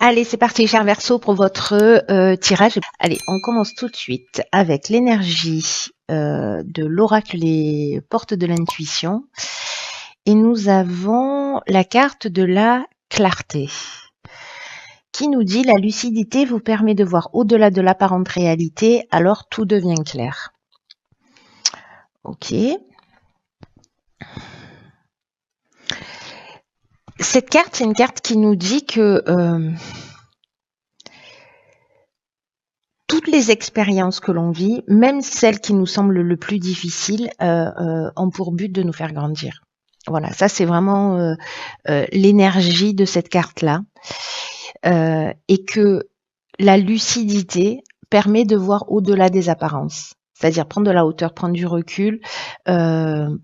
Allez, c'est parti, cher Verseau, pour votre tirage. Allez, on commence tout de suite avec l'énergie de l'oracle des portes de l'intuition. Et nous avons la carte de la clarté, qui nous dit: la lucidité vous permet de voir au-delà de l'apparente réalité, alors tout devient clair. Ok. Cette carte, c'est une carte qui nous dit que toutes les expériences que l'on vit, même celles qui nous semblent le plus difficiles, ont pour but de nous faire grandir. Voilà, ça c'est vraiment l'énergie de cette carte-là. Et que la lucidité permet de voir au-delà des apparences. C'est-à-dire prendre de la hauteur, prendre du recul,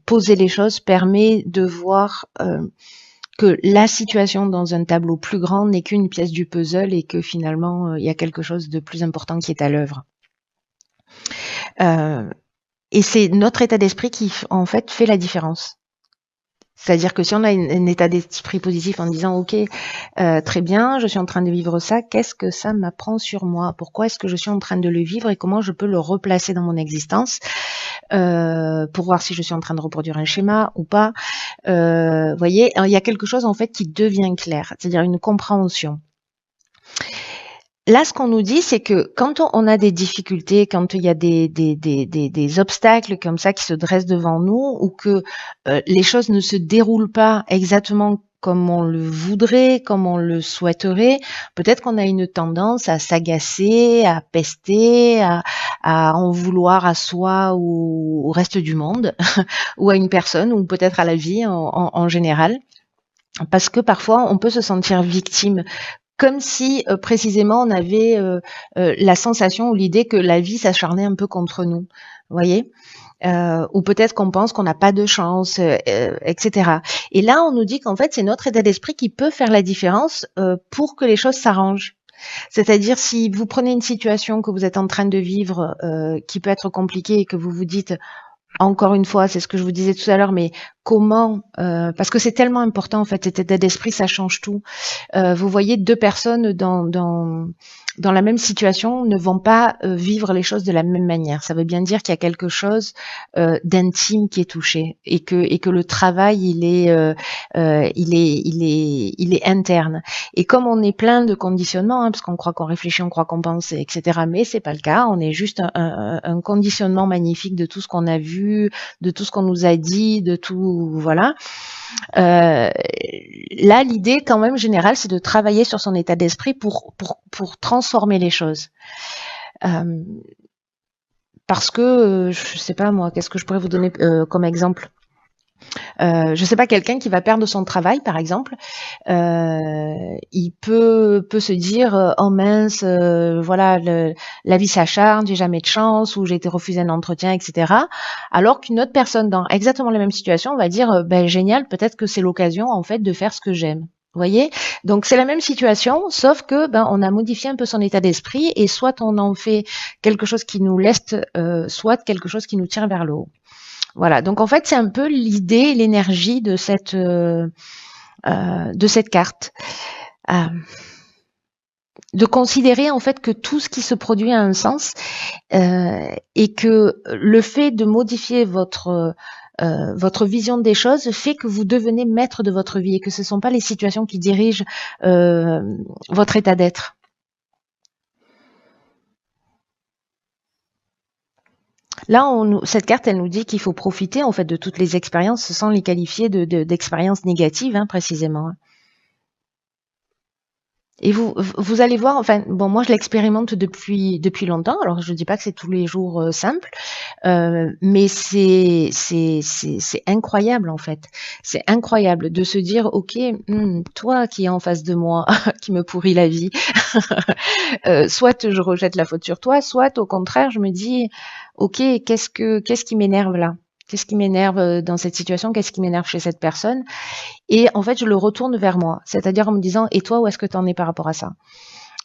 poser les choses permet de voir que la situation dans un tableau plus grand n'est qu'une pièce du puzzle et que finalement, il y a quelque chose de plus important qui est à l'œuvre. Et c'est notre état d'esprit qui, en fait, fait la différence. C'est-à-dire que si on a un état d'esprit positif en disant « Ok, très bien, je suis en train de vivre ça, qu'est-ce que ça m'apprend sur moi? Pourquoi est-ce que je suis en train de le vivre et comment je peux le replacer dans mon existence pour voir si je suis en train de reproduire un schéma ou pas. » voyez, il y a quelque chose en fait qui devient clair, c'est-à-dire une compréhension. Là, ce qu'on nous dit, c'est que quand on a des difficultés, quand il y a des obstacles comme ça qui se dressent devant nous, ou que les choses ne se déroulent pas exactement comme on le voudrait, comme on le souhaiterait, peut-être qu'on a une tendance à s'agacer, à pester, à en vouloir à soi ou au reste du monde, ou à une personne, ou peut-être à la vie en général. Parce que parfois, on peut se sentir victime, comme si précisément on avait la sensation ou l'idée que la vie s'acharnait un peu contre nous, vous voyez, ou peut-être qu'on pense qu'on n'a pas de chance, etc. Et là, on nous dit qu'en fait, c'est notre état d'esprit qui peut faire la différence pour que les choses s'arrangent. C'est-à-dire, si vous prenez une situation que vous êtes en train de vivre qui peut être compliquée et que vous vous dites, encore une fois, c'est ce que je vous disais tout à l'heure, mais comment, parce que c'est tellement important en fait, cet état d'esprit, ça change tout. Vous voyez, deux personnes dans la même situation ne vont pas vivre les choses de la même manière. Ça veut bien dire qu'il y a quelque chose d'intime qui est touché et que le travail il est interne. Et comme on est plein de conditionnements, parce qu'on croit qu'on réfléchit, on croit qu'on pense, etc. Mais c'est pas le cas. On est juste un conditionnement magnifique de tout ce qu'on a vu, de tout ce qu'on nous a dit, de tout, voilà. Là, l'idée quand même générale, c'est de travailler sur son état d'esprit pour transformer les choses. Parce que, je sais pas moi, qu'est-ce que je pourrais vous donner comme exemple? Je sais pas, quelqu'un qui va perdre son travail, par exemple, il peut se dire oh mince, voilà, la vie s'acharne, j'ai jamais de chance, ou j'ai été refusé un entretien, etc. Alors qu'une autre personne dans exactement la même situation va dire ben génial, peut-être que c'est l'occasion en fait de faire ce que j'aime. Vous voyez, donc c'est la même situation, sauf que ben on a modifié un peu son état d'esprit et soit on en fait quelque chose qui nous leste, soit quelque chose qui nous tire vers le haut. Voilà, donc en fait c'est un peu l'idée, l'énergie de cette carte, de considérer en fait que tout ce qui se produit a un sens et que le fait de modifier votre vision des choses fait que vous devenez maître de votre vie et que ce ne sont pas les situations qui dirigent votre état d'être. Là, cette carte, elle nous dit qu'il faut profiter en fait de toutes les expériences sans les qualifier d'expériences négatives, hein, précisément. Et vous allez voir, enfin, bon, moi je l'expérimente depuis longtemps. Alors je dis pas que c'est tous les jours simple, mais c'est incroyable en fait. C'est incroyable de se dire, ok, toi qui es en face de moi, qui me pourrit la vie, soit je rejette la faute sur toi, soit au contraire je me dis, ok, qu'est-ce qui m'énerve là? Qu'est-ce qui m'énerve dans cette situation? Qu'est-ce qui m'énerve chez cette personne? Et en fait, je le retourne vers moi, c'est-à-dire en me disant « Et toi, où est-ce que tu en es par rapport à ça ?»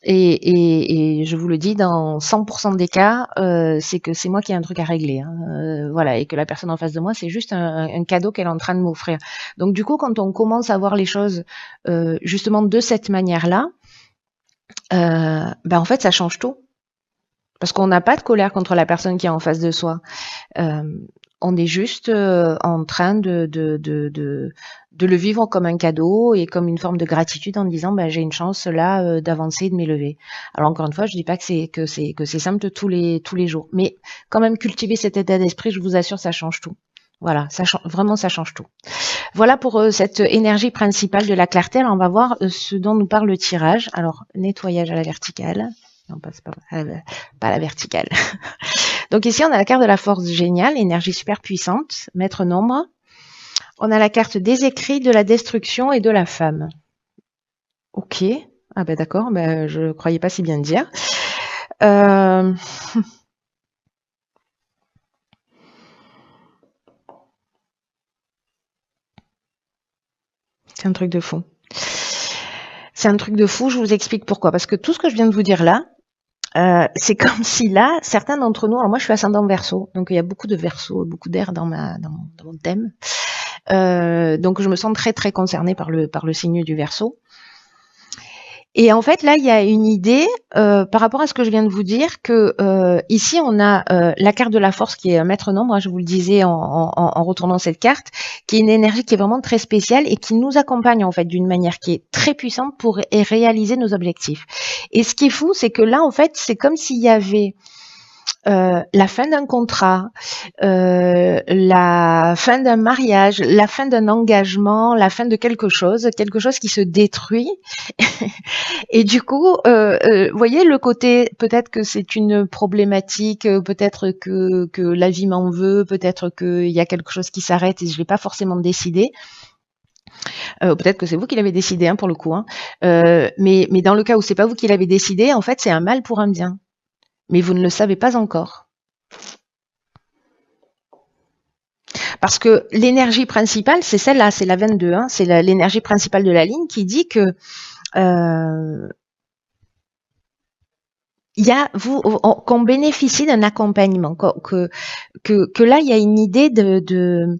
Et je vous le dis, dans 100% des cas, c'est que c'est moi qui ai un truc à régler. Hein, voilà, et que la personne en face de moi, c'est juste un cadeau qu'elle est en train de m'offrir. Donc du coup, quand on commence à voir les choses justement de cette manière-là, ben en fait, ça change tout. Parce qu'on n'a pas de colère contre la personne qui est en face de soi. Euh, on est juste en train de le vivre comme un cadeau et comme une forme de gratitude en disant ben, j'ai une chance là d'avancer et de m'élever. Alors encore une fois, je dis pas que c'est simple tous les jours, mais quand même cultiver cet état d'esprit, je vous assure, ça change tout. Voilà, vraiment ça change tout. Voilà pour cette énergie principale de la clarté. Alors on va voir ce dont nous parle le tirage. Alors nettoyage à la verticale. Non, pas à la verticale. Donc ici, on a la carte de la force géniale, énergie super puissante, maître nombre. On a la carte des écrits, de la destruction et de la femme. Ok. Ah ben d'accord, ben, je croyais pas si bien dire. C'est un truc de fou. C'est un truc de fou, je vous explique pourquoi. Parce que tout ce que je viens de vous dire là, c'est comme si là, certains d'entre nous, alors moi je suis ascendant Verseau, donc il y a beaucoup de Verseau, beaucoup d'air dans mon thème. Donc je me sens très très concernée par le signe du Verseau. Et en fait, là, il y a une idée par rapport à ce que je viens de vous dire que ici, on a la carte de la force qui est un maître nombre, hein, je vous le disais en retournant cette carte, qui est une énergie qui est vraiment très spéciale et qui nous accompagne en fait d'une manière qui est très puissante pour réaliser nos objectifs. Et ce qui est fou, c'est que là, en fait, c'est comme s'il y avait la fin d'un contrat, la fin d'un mariage, la fin d'un engagement, la fin de quelque chose qui se détruit. Et du coup, voyez le côté, peut-être que c'est une problématique, peut-être que la vie m'en veut, peut-être qu'il y a quelque chose qui s'arrête et je l'ai pas forcément décidé. Peut-être que c'est vous qui l'avez décidé, hein, pour le coup. Hein. Mais dans le cas où c'est pas vous qui l'avez décidé, en fait, c'est un mal pour un bien. Mais vous ne le savez pas encore. Parce que l'énergie principale, c'est celle-là, c'est la 22, hein, c'est l'énergie principale de la ligne qui dit que il y a qu'on bénéficie d'un accompagnement, que là il y a une idée de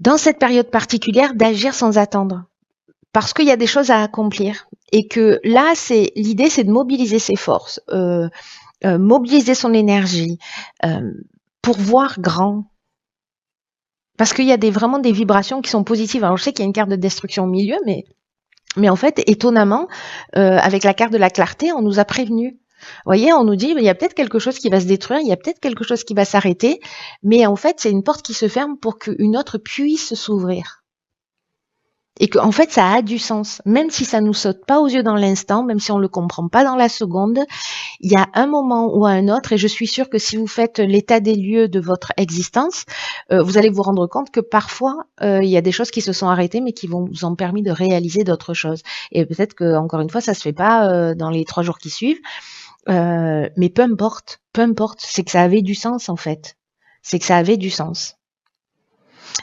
dans cette période particulière d'agir sans attendre, parce qu'il y a des choses à accomplir et que là c'est l'idée, c'est de mobiliser ses forces, mobiliser son énergie pour voir grand. Parce qu'il y a vraiment des vibrations qui sont positives. Alors, je sais qu'il y a une carte de destruction au milieu, mais en fait, étonnamment, avec la carte de la clarté, on nous a prévenus. Vous voyez, on nous dit, il y a peut-être quelque chose qui va se détruire, il y a peut-être quelque chose qui va s'arrêter, mais en fait, c'est une porte qui se ferme pour qu'une autre puisse s'ouvrir. Et qu'en fait, ça a du sens. Même si ça nous saute pas aux yeux dans l'instant, même si on le comprend pas dans la seconde, il y a un moment ou un autre, et je suis sûre que si vous faites l'état des lieux de votre existence, vous allez vous rendre compte que parfois, il y a des choses qui se sont arrêtées, mais qui vous ont permis de réaliser d'autres choses. Et peut-être que, encore une fois, ça se fait pas dans les 3 jours qui suivent, mais peu importe, c'est que ça avait du sens en fait. C'est que ça avait du sens.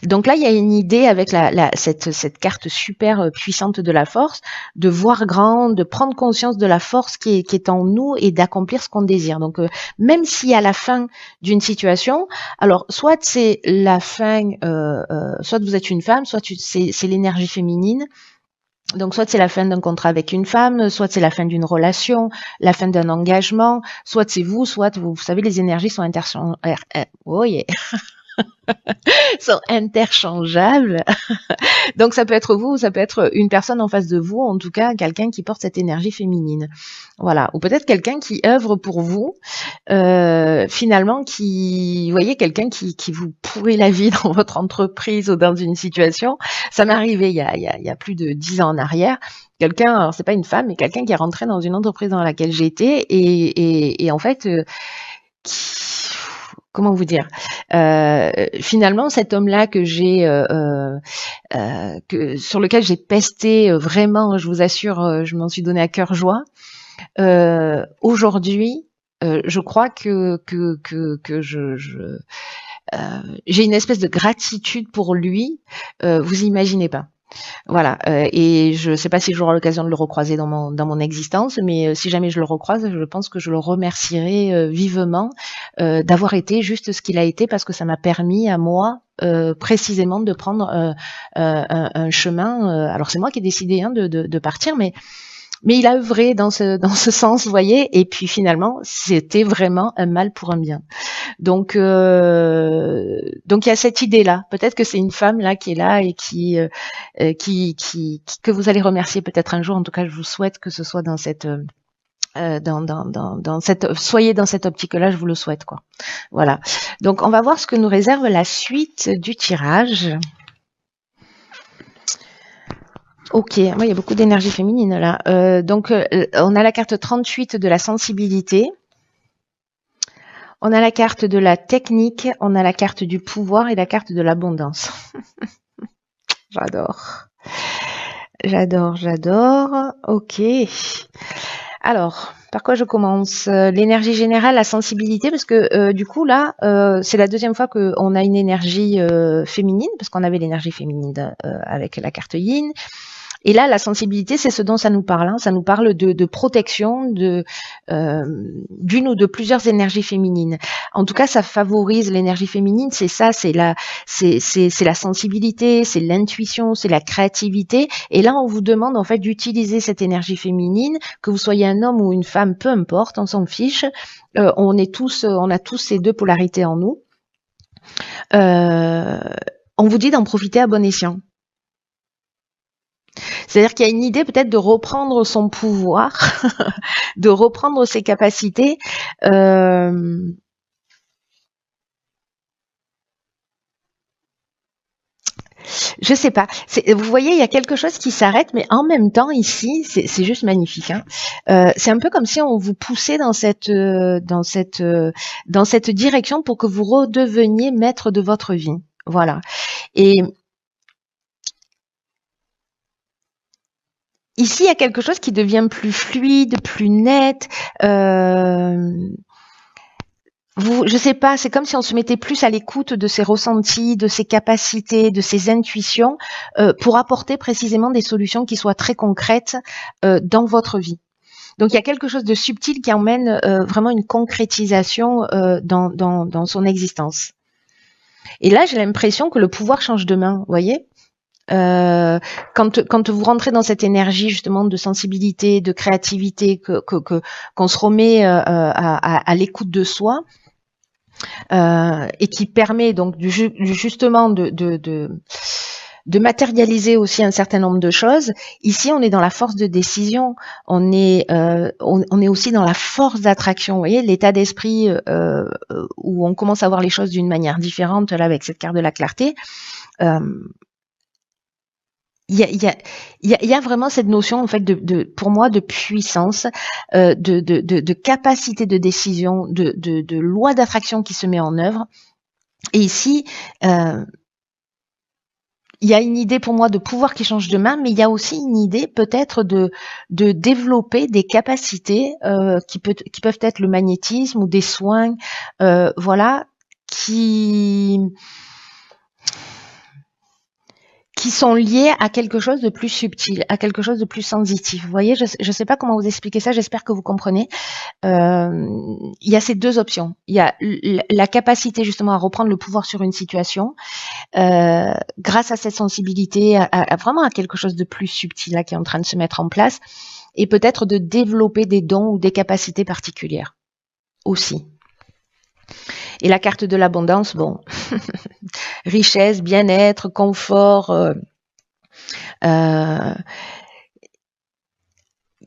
Donc là, il y a une idée avec cette carte super puissante de la force, de voir grand, de prendre conscience de la force qui est en nous et d'accomplir ce qu'on désire. Donc même si à la fin d'une situation, alors soit c'est la fin, soit vous êtes une femme, soit c'est l'énergie féminine. Donc, soit c'est la fin d'un contrat avec une femme, soit c'est la fin d'une relation, la fin d'un engagement, soit c'est vous, soit vous savez, les énergies sont sont interchangeables. Donc ça peut être vous, ça peut être une personne en face de vous, en tout cas quelqu'un qui porte cette énergie féminine. Voilà, ou peut-être quelqu'un qui œuvre pour vous, finalement qui, vous voyez, quelqu'un qui vous pourrit la vie dans votre entreprise ou dans une situation. Ça m'est arrivé il y a plus de 10 ans en arrière. Quelqu'un, alors c'est pas une femme, mais quelqu'un qui est rentré dans une entreprise dans laquelle j'étais et en fait, comment vous dire, finalement cet homme-là que j'ai sur lequel j'ai pesté vraiment, je vous assure, je m'en suis donné à cœur joie. Aujourd'hui, je crois que j'ai une espèce de gratitude pour lui, vous imaginez pas. Voilà, et je ne sais pas si j'aurai l'occasion de le recroiser dans mon existence, mais si jamais je le recroise, je pense que je le remercierai vivement d'avoir été juste ce qu'il a été, parce que ça m'a permis à moi précisément de prendre un chemin. Alors c'est moi qui ai décidé, hein, de partir, mais Mais il a œuvré dans ce sens, vous voyez, et puis finalement, c'était vraiment un mal pour un bien. Donc il y a cette idée-là. Peut-être que c'est une femme là qui est là et que vous allez remercier peut-être un jour. En tout cas, je vous souhaite que ce soit dans cette soyez dans cette optique-là, je vous le souhaite, quoi. Voilà. Donc, on va voir ce que nous réserve la suite du tirage. Ok, moi il y a beaucoup d'énergie féminine là. On a la carte 38 de la sensibilité. On a la carte de la technique, on a la carte du pouvoir et la carte de l'abondance. J'adore. J'adore, j'adore. Ok. Alors, par quoi je commence? L'énergie générale, la sensibilité, parce que du coup là, c'est la deuxième fois qu'on a une énergie féminine, parce qu'on avait l'énergie féminine avec la carte Yin. Et là, la sensibilité, c'est ce dont ça nous parle. Hein. Ça nous parle de protection d'une ou de plusieurs énergies féminines. En tout cas, ça favorise l'énergie féminine. C'est ça, c'est la sensibilité, c'est l'intuition, c'est la créativité. Et là, on vous demande en fait d'utiliser cette énergie féminine, que vous soyez un homme ou une femme, peu importe, on s'en fiche. On a tous ces deux polarités en nous. On vous dit d'en profiter à bon escient. C'est-à-dire qu'il y a une idée peut-être de reprendre son pouvoir, de reprendre ses capacités. Je sais pas. Vous voyez, il y a quelque chose qui s'arrête, mais en même temps, ici, c'est juste magnifique. Hein. C'est un peu comme si on vous poussait dans cette direction pour que vous redeveniez maître de votre vie. Voilà. Et ici, il y a quelque chose qui devient plus fluide, plus net. Je sais pas, c'est comme si on se mettait plus à l'écoute de ses ressentis, de ses capacités, de ses intuitions, pour apporter précisément des solutions qui soient très concrètes dans votre vie. Donc il y a quelque chose de subtil qui emmène vraiment une concrétisation dans son existence. Et là, j'ai l'impression que le pouvoir change de main, vous voyez. Quand vous rentrez dans cette énergie justement de sensibilité, de créativité, qu'on se remet à l'écoute de soi, et qui permet donc justement de matérialiser aussi un certain nombre de choses. Ici, on est dans la force de décision, on est aussi dans la force d'attraction. Vous voyez, l'état d'esprit où on commence à voir les choses d'une manière différente, là, avec cette carte de la clarté. Il y a vraiment cette notion en fait pour moi de puissance, de capacité de décision, de loi d'attraction qui se met en œuvre. Et ici, il y a une idée pour moi de pouvoir qui change de main, mais il y a aussi une idée peut-être de développer des capacités qui peuvent être le magnétisme ou des soins, voilà, qui sont liés à quelque chose de plus subtil, à quelque chose de plus sensitif. Vous voyez, je ne sais pas comment vous expliquer ça, j'espère que vous comprenez. Il y a ces deux options. Il y a la capacité justement à reprendre le pouvoir sur une situation grâce à cette sensibilité, vraiment à quelque chose de plus subtil là qui est en train de se mettre en place, et peut-être de développer des dons ou des capacités particulières aussi. Et la carte de l'abondance, bon, richesse, bien-être, confort. Il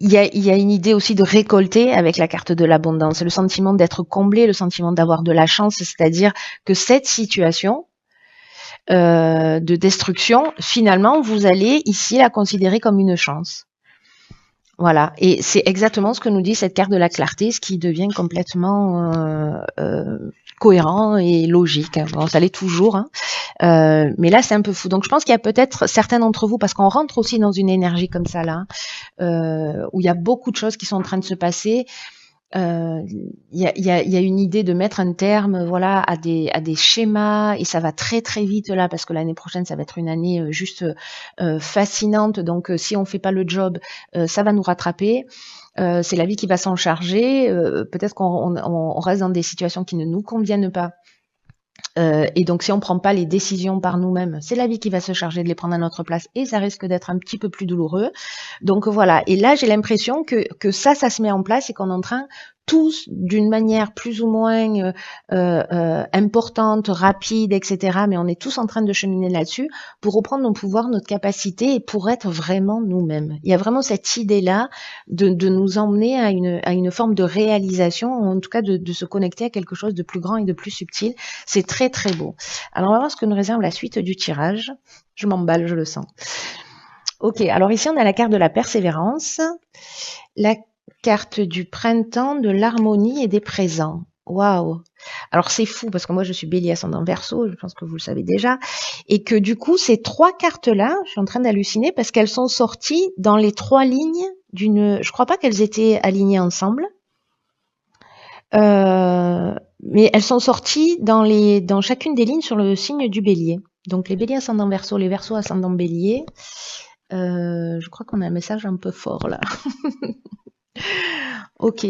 y a une idée aussi de récolter avec la carte de l'abondance, le sentiment d'être comblé, le sentiment d'avoir de la chance, c'est-à-dire que cette situation de destruction, finalement, vous allez ici la considérer comme une chance. Voilà, et c'est exactement ce que nous dit cette carte de la clarté, ce qui devient complètement cohérent et logique. Bon, ça l'est toujours, hein. Mais là, c'est un peu fou. Donc, je pense qu'il y a peut-être certains d'entre vous, parce qu'on rentre aussi dans une énergie comme ça, là, où il y a beaucoup de choses qui sont en train de se passer. Il y a une idée de mettre un terme, voilà, à des schémas, et ça va très très vite là, parce que l'année prochaine ça va être une année juste fascinante. Donc si on fait pas le job, ça va nous rattraper. C'est la vie qui va s'en charger. Peut-être qu'on reste dans des situations qui ne nous conviennent pas. Et donc, si on ne prend pas les décisions par nous-mêmes, c'est la vie qui va se charger de les prendre à notre place et ça risque d'être un petit peu plus douloureux. Donc voilà. Et là, j'ai l'impression que ça se met en place et qu'on est en train tous, d'une manière plus ou moins importante, rapide, etc. Mais on est tous en train de cheminer là-dessus pour reprendre nos pouvoirs, notre capacité et pour être vraiment nous-mêmes. Il y a vraiment cette idée-là de nous emmener à une forme de réalisation, en tout cas de se connecter à quelque chose de plus grand et de plus subtil. C'est très très beau. Alors on va voir ce que nous réserve la suite du tirage. Je m'emballe, je le sens. Ok, alors ici on a la carte de la persévérance, la carte du printemps, de l'harmonie et des présents. Waouh! Alors c'est fou parce que moi je suis Bélier ascendant Verseau, je pense que vous le savez déjà, et que du coup ces trois cartes-là, je suis en train d'halluciner parce qu'elles sont sorties dans les trois lignes d'une. Je crois pas qu'elles étaient alignées ensemble. Mais elles sont sorties dans chacune des lignes sur le signe du Bélier. Donc les Béliers ascendant Verseau, les Verseaux ascendant Bélier. Je crois qu'on a un message un peu fort là. Ok.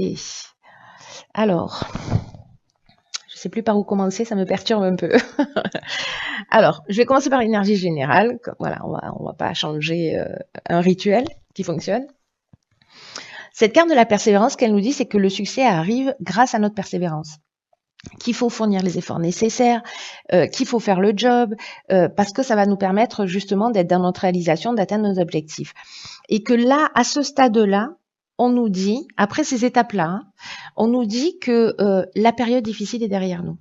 Alors, je sais plus par où commencer, ça me perturbe un peu. Alors, je vais commencer par l'énergie générale. Voilà, on va pas changer un rituel qui fonctionne. Cette carte de la persévérance, ce qu'elle nous dit, c'est que le succès arrive grâce à notre persévérance. Qu'il faut fournir les efforts nécessaires, qu'il faut faire le job, parce que ça va nous permettre justement d'être dans notre réalisation, d'atteindre nos objectifs. Et que là, à ce stade-là, on nous dit, après ces étapes-là, hein, on nous dit que la période difficile est derrière nous.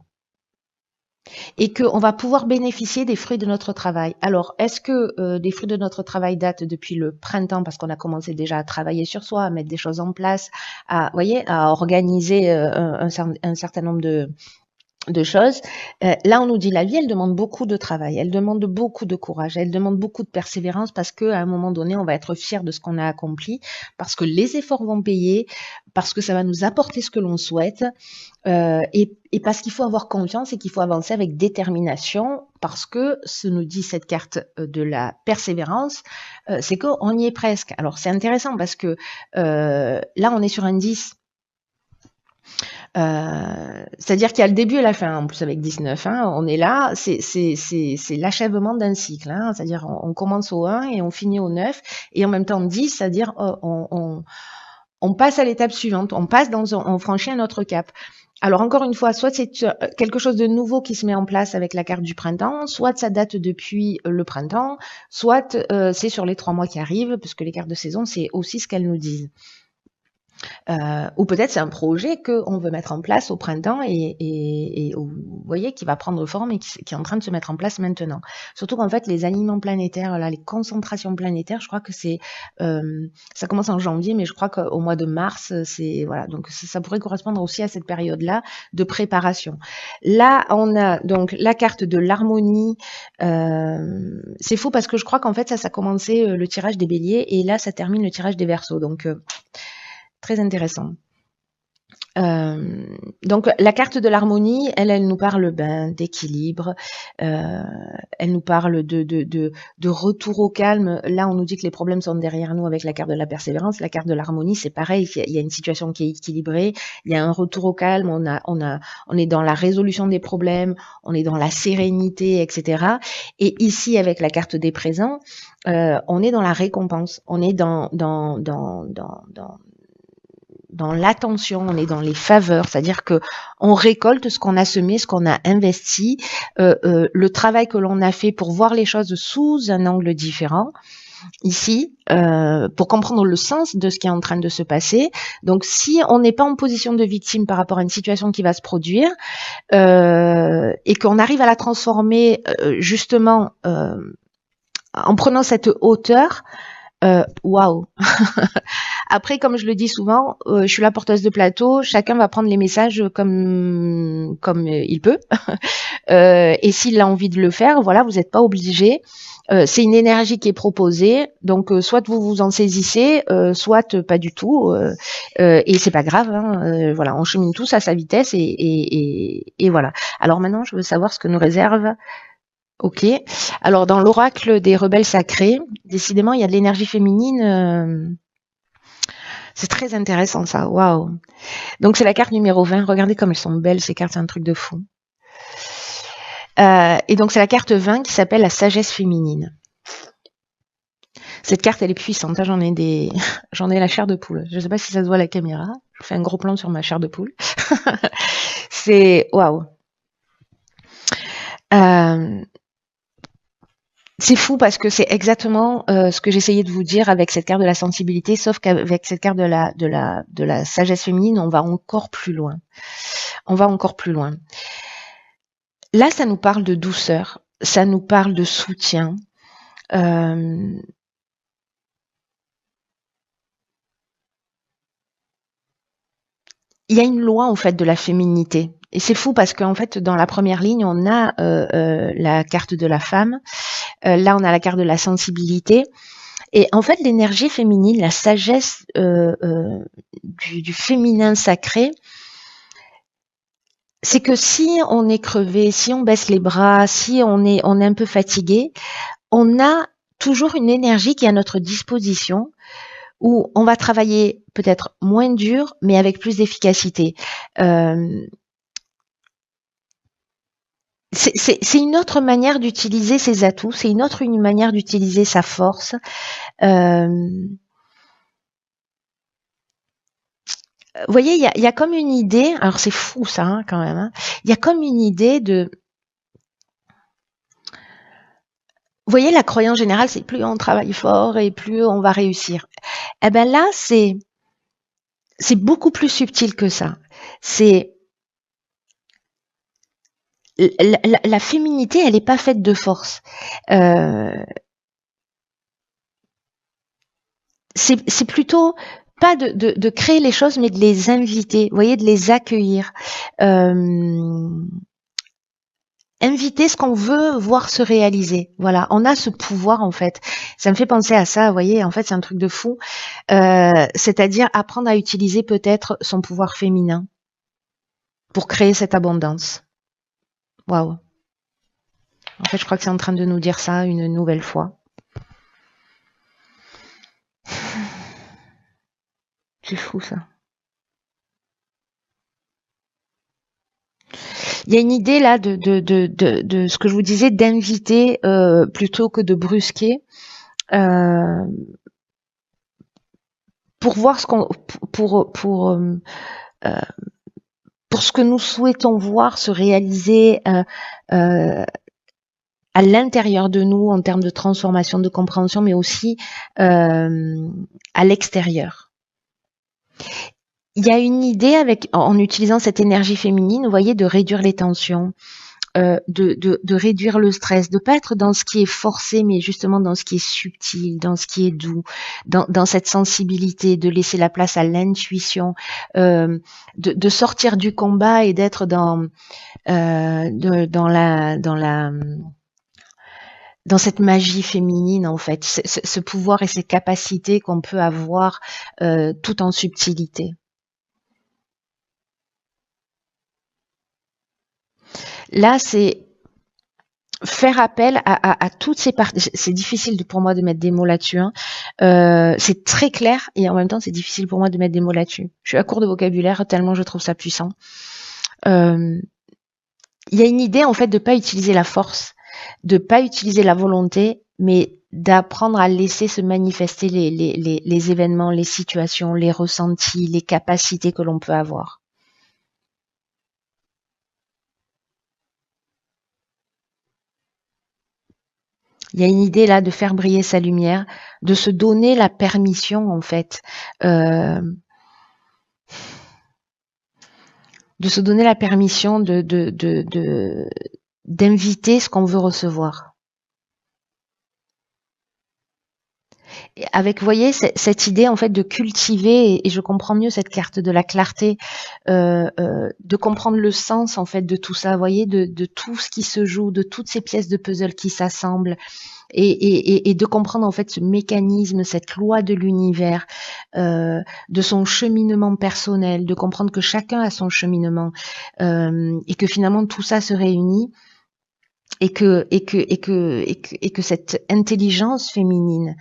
Et qu'on va pouvoir bénéficier des fruits de notre travail. Alors, est-ce que des fruits de notre travail datent depuis le printemps parce qu'on a commencé déjà à travailler sur soi, à mettre des choses en place, à organiser un certain nombre de choses. Là, on nous dit la vie, elle demande beaucoup de travail, elle demande beaucoup de courage, elle demande beaucoup de persévérance parce qu'à un moment donné, on va être fier de ce qu'on a accompli, parce que les efforts vont payer, parce que ça va nous apporter ce que l'on souhaite, et parce qu'il faut avoir confiance et qu'il faut avancer avec détermination, parce que ce nous dit cette carte de la persévérance, c'est qu'on y est presque. Alors, c'est intéressant parce que là, on est sur un 10. C'est-à-dire qu'il y a le début et la fin, en plus avec 19, hein, on est là, c'est l'achèvement d'un cycle, hein, c'est-à-dire on commence au 1 et on finit au 9, et en même temps 10, c'est-à-dire on passe à l'étape suivante, on franchit un autre cap. Alors encore une fois, soit c'est quelque chose de nouveau qui se met en place avec la carte du printemps, soit ça date depuis le printemps, soit c'est sur les 3 mois qui arrivent, parce que les cartes de saison, c'est aussi ce qu'elles nous disent. Ou peut-être c'est un projet qu'on veut mettre en place au printemps et vous voyez, qui va prendre forme et qui est en train de se mettre en place maintenant. Surtout qu'en fait, les alignements planétaires, là, les concentrations planétaires, je crois que c'est, ça commence en janvier, mais je crois qu'au mois de mars, c'est, voilà, donc ça pourrait correspondre aussi à cette période-là de préparation. Là, on a donc la carte de l'harmonie. C'est fou parce que je crois qu'en fait, ça a commencé le tirage des béliers et là, ça termine le tirage des verseaux. Donc, très intéressant. Donc la carte de l'harmonie, elle nous parle d'équilibre, elle nous parle de retour au calme. Là, on nous dit que les problèmes sont derrière nous avec la carte de la persévérance. La carte de l'harmonie, c'est pareil, il y a une situation qui est équilibrée, il y a un retour au calme, on est dans la résolution des problèmes, on est dans la sérénité, etc. Et ici, avec la carte des présents, on est dans la récompense, on est dans l'attention, on est dans les faveurs, c'est-à-dire que on récolte ce qu'on a semé, ce qu'on a investi, le travail que l'on a fait pour voir les choses sous un angle différent. Ici, pour comprendre le sens de ce qui est en train de se passer. Donc, si on n'est pas en position de victime par rapport à une situation qui va se produire, et qu'on arrive à la transformer justement en prenant cette hauteur, waouh. Après, comme je le dis souvent, je suis la porteuse de plateau. Chacun va prendre les messages comme il peut. Et s'il a envie de le faire, voilà, vous n'êtes pas obligé. C'est une énergie qui est proposée. Donc, soit vous vous en saisissez, soit pas du tout. Et c'est pas grave. Hein, voilà, on chemine tous à sa vitesse et voilà. Alors maintenant, je veux savoir ce que nous réserve. Ok. Alors, dans l'oracle des rebelles sacrés, décidément, il y a de l'énergie féminine. C'est très intéressant, ça. Waouh. Donc, c'est la carte numéro 20. Regardez comme elles sont belles, ces cartes. C'est un truc de fou. Et donc c'est la carte 20 qui s'appelle la sagesse féminine. Cette carte, elle est puissante. J'en ai j'en ai la chair de poule. Je sais pas si ça se voit à la caméra. Je fais un gros plan sur ma chair de poule. C'est waouh. C'est fou parce que c'est exactement ce que j'essayais de vous dire avec cette carte de la sensibilité, sauf qu'avec cette carte de la sagesse féminine, on va encore plus loin. On va encore plus loin. Là, ça nous parle de douceur, ça nous parle de soutien. Il y a une loi en fait de la féminité. Et c'est fou parce qu'en fait, dans la première ligne, on a la carte de la femme. Là, on a la carte de la sensibilité. Et en fait, l'énergie féminine, la sagesse du féminin sacré, c'est que si on est crevé, si on baisse les bras, si on est un peu fatigué, on a toujours une énergie qui est à notre disposition où on va travailler peut-être moins dur, mais avec plus d'efficacité. C'est une autre manière d'utiliser ses atouts, c'est une manière d'utiliser sa force. Vous voyez, il y a comme une idée, alors c'est fou ça hein, quand même, hein, il y a comme une idée de... Vous voyez, la croyance générale, c'est plus on travaille fort et plus on va réussir. Eh ben là, c'est beaucoup plus subtil que ça. C'est la féminité, elle n'est pas faite de force. C'est plutôt pas de créer les choses, mais de les inviter, vous voyez, de les accueillir. Inviter ce qu'on veut voir se réaliser. Voilà, on a ce pouvoir en fait. Ça me fait penser à ça, vous voyez, en fait c'est un truc de fou. C'est-à-dire apprendre à utiliser peut-être son pouvoir féminin pour créer cette abondance. Waouh. En fait, je crois que c'est en train de nous dire ça une nouvelle fois. C'est fou ça. Il y a une idée là de ce que je vous disais, d'inviter plutôt que de brusquer. Pour voir ce qu'on pour ce que nous souhaitons voir se réaliser à l'intérieur de nous en termes de transformation, de compréhension, mais aussi à l'extérieur. Il y a une idée en utilisant cette énergie féminine, vous voyez, de réduire les tensions, de réduire le stress, de pas être dans ce qui est forcé, mais justement dans ce qui est subtil, dans ce qui est doux, dans cette sensibilité, de laisser la place à l'intuition, de sortir du combat et d'être dans cette magie féminine en fait, ce pouvoir et ces capacités qu'on peut avoir tout en subtilité. Là, c'est faire appel à toutes ces parties. C'est difficile pour moi de mettre des mots là-dessus. Hein. C'est très clair et en même temps, c'est difficile pour moi de mettre des mots là-dessus. Je suis à court de vocabulaire tellement je trouve ça puissant. Il y a une idée en fait de pas utiliser la force, de pas utiliser la volonté, mais d'apprendre à laisser se manifester les événements, les situations, les ressentis, les capacités que l'on peut avoir. Il y a une idée là de faire briller sa lumière, de se donner la permission en fait, de se donner la permission d'inviter ce qu'on veut recevoir. Et avec, vous voyez, cette idée en fait de cultiver, et je comprends mieux cette carte de la clarté, de comprendre le sens en fait de tout ça, vous voyez, de tout ce qui se joue, de toutes ces pièces de puzzle qui s'assemblent, et de comprendre en fait ce mécanisme, cette loi de l'univers, de son cheminement personnel, de comprendre que chacun a son cheminement, et que finalement tout ça se réunit. Et que cette intelligence féminine,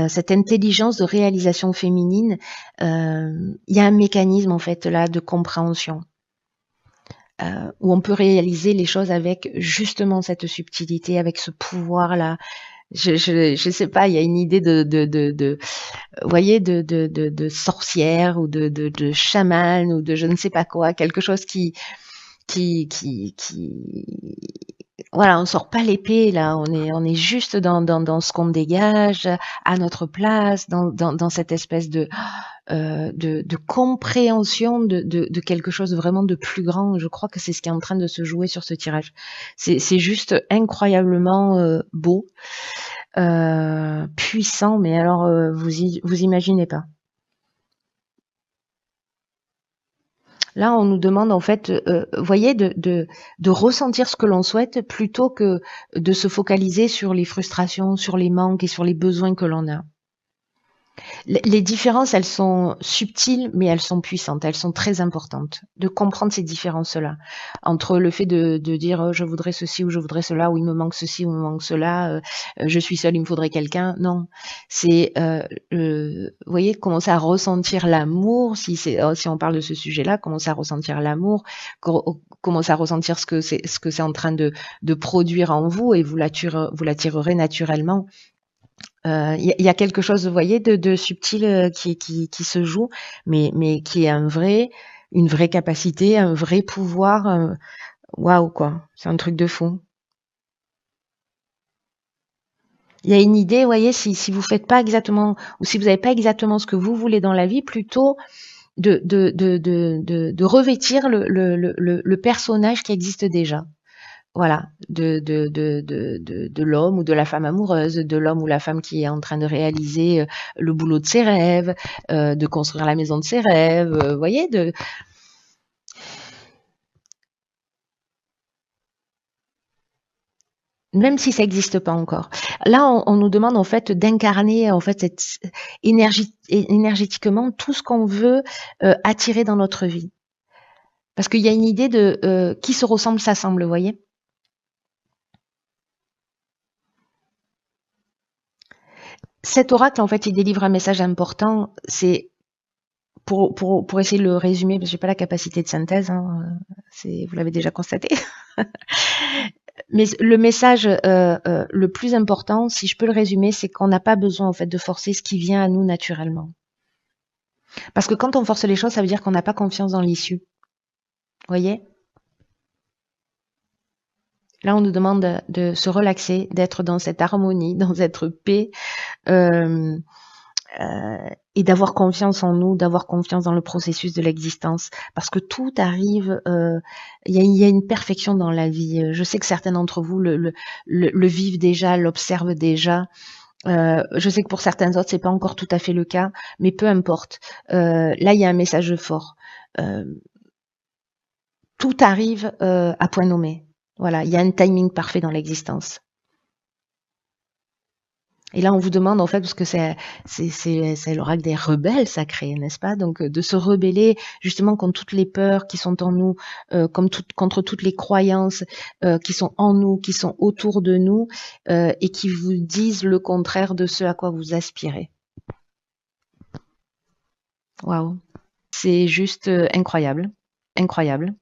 cette intelligence de réalisation féminine, il y a un mécanisme en fait là de compréhension. où on peut réaliser les choses avec justement cette subtilité, avec ce pouvoir-là. Je sais pas, il y a une idée vous voyez, de sorcière ou de chaman ou de je ne sais pas quoi, quelque chose qui, voilà, on sort pas l'épée là, on est juste dans ce qu'on dégage, à notre place, dans cette espèce de compréhension de quelque chose vraiment de plus grand. Je crois que c'est ce qui est en train de se jouer sur ce tirage. C'est juste incroyablement beau, puissant, mais alors vous imaginez pas. Là, on nous demande en fait, voyez, de ressentir ce que l'on souhaite plutôt que de se focaliser sur les frustrations, sur les manques et sur les besoins que l'on a. Les différences, elles sont subtiles, mais elles sont puissantes, elles sont très importantes. De comprendre ces différences-là, entre le fait de dire je voudrais ceci ou je voudrais cela, ou il me manque ceci ou il me manque cela, je suis seule, il me faudrait quelqu'un. Non, c'est, vous voyez, commencer à ressentir l'amour, si on parle de ce sujet-là, commencer à ressentir l'amour, commencer à ressentir ce que c'est en train de produire en vous, et vous l'attirerez naturellement. Il y a quelque chose, vous voyez, de subtil qui se joue, mais qui est une vraie capacité, un vrai pouvoir. Waouh, quoi. C'est un truc de fou. Il y a une idée, vous voyez, si vous faites pas exactement, ou si vous n'avez pas exactement ce que vous voulez dans la vie, plutôt de revêtir le personnage qui existe déjà. Voilà, de l'homme ou de la femme amoureuse, de l'homme ou la femme qui est en train de réaliser le boulot de ses rêves, de construire la maison de ses rêves, vous voyez, même si ça n'existe pas encore. Là, on nous demande en fait d'incarner en fait énergétiquement tout ce qu'on veut attirer dans notre vie. Parce qu'il y a une idée de qui se ressemble s'assemble, vous voyez. Cet oracle, en fait, il délivre un message important. C'est pour essayer de le résumer, parce que j'ai pas la capacité de synthèse, hein, vous l'avez déjà constaté. Mais le message le plus important, si je peux le résumer, c'est qu'on n'a pas besoin en fait de forcer ce qui vient à nous naturellement. Parce que quand on force les choses, ça veut dire qu'on n'a pas confiance dans l'issue. Vous voyez? Là, on nous demande de se relaxer, d'être dans cette harmonie, dans cette paix. Euh, et d'avoir confiance en nous, d'avoir confiance dans le processus de l'existence, parce que tout arrive, il y a une perfection dans la vie. Je sais que certains d'entre vous le vivent déjà, l'observent déjà. Je sais que pour certains autres, c'est pas encore tout à fait le cas, mais peu importe. Là, il y a un message fort. Euh, Tout arrive à point nommé. Voilà, il y a un timing parfait dans l'existence. Et là, on vous demande en fait, parce que c'est l'oracle des rebelles sacrés, n'est-ce pas? Donc, de se rebeller justement contre toutes les peurs qui sont en nous, contre toutes les croyances qui sont en nous, qui sont autour de nous, et qui vous disent le contraire de ce à quoi vous aspirez. Waouh, c'est juste incroyable, incroyable.